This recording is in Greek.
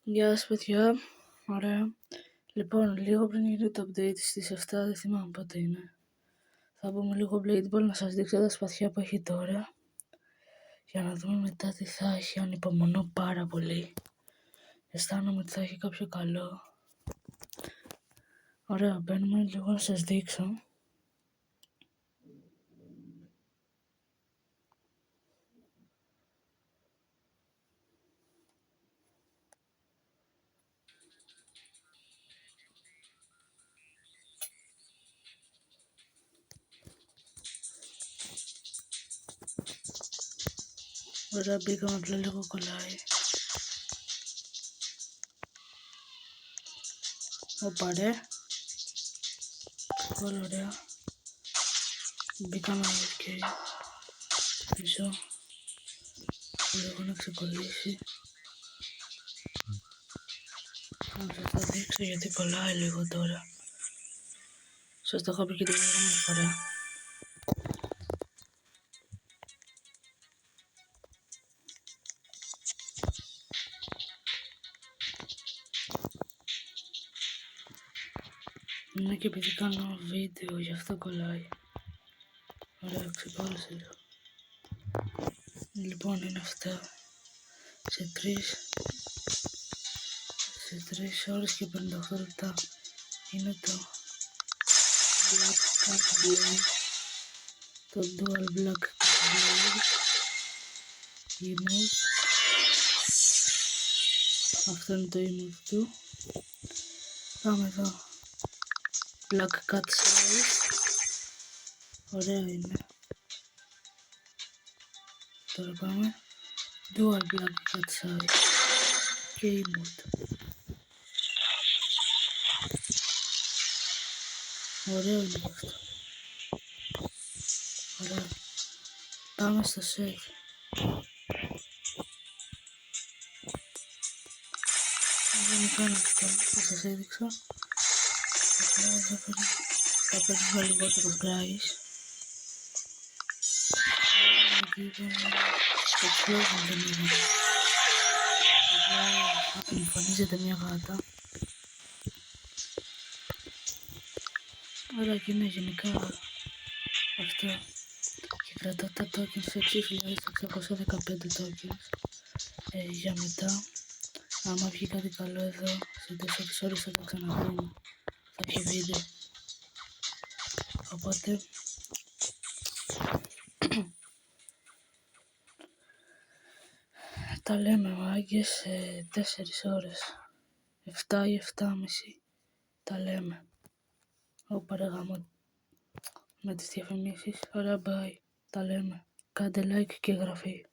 Γεια σας παιδιά, ωραία. Λοιπόν, λίγο πριν γίνει το update στις 7, δεν θυμάμαι πότε είναι. Θα πούμε λίγο Blade Ball, να σας δείξω τα σπαθιά που έχει τώρα. Για να δούμε μετά τι θα έχει, ανυπομονώ πάρα πολύ. Αισθάνομαι ότι θα έχει κάποιο καλό. Ωραία, μπαίνουμε λίγο να σας δείξω. Ωραία, μπήκαμε, απλά λίγο κολλάει. Ωπα ρε. Πολύ ωραία. Μπήκαμε και μισό. Λίγο να ξεκολλήσει. Να σας το δείξω γιατί κολλάει λίγο τώρα. Σας το έχω πει και την προηγούμενη φορά. Είναι και επειδή κάνω βίντεο, γι' αυτό κολλάει. Ωραία, ξεκόλλησε λίγο. Λοιπόν, είναι αυτά. Σε 3 ώρες και 58 λεπτά είναι το Black Cat Blade, το Dual Black Cat Blade emote. Αυτό είναι το emote του. Πάμε εδώ, Black Cat Size. Ωραία είναι. Τώρα πάμε Dual Black Cat Size και emote. Ωραίο είναι αυτό. Ωραία. Πάμε στο set. Γενικά είναι αυτό που σας έδειξα. Θα παίρνουμε λιγότερο price. Στο closing δεν είναι. Εμφανίζεται μια γάτα. Αλλά και είναι γενικά αυτό. Και κρατάω τα tokens 6.615 tokens. Για μετά, άμα βγει κάτι καλό εδώ, σε 4 ώρες θα τα ξαναδούμε. Θα έχει βίντεο. Οπότε, τα λέμε μάγκες σε 4 ώρες. 7 ή 7.30 τα λέμε. Ωπα ρε γάμο με τις διαφημίσεις. Ωραία, bye. Τα λέμε. Κάντε like και εγγραφή.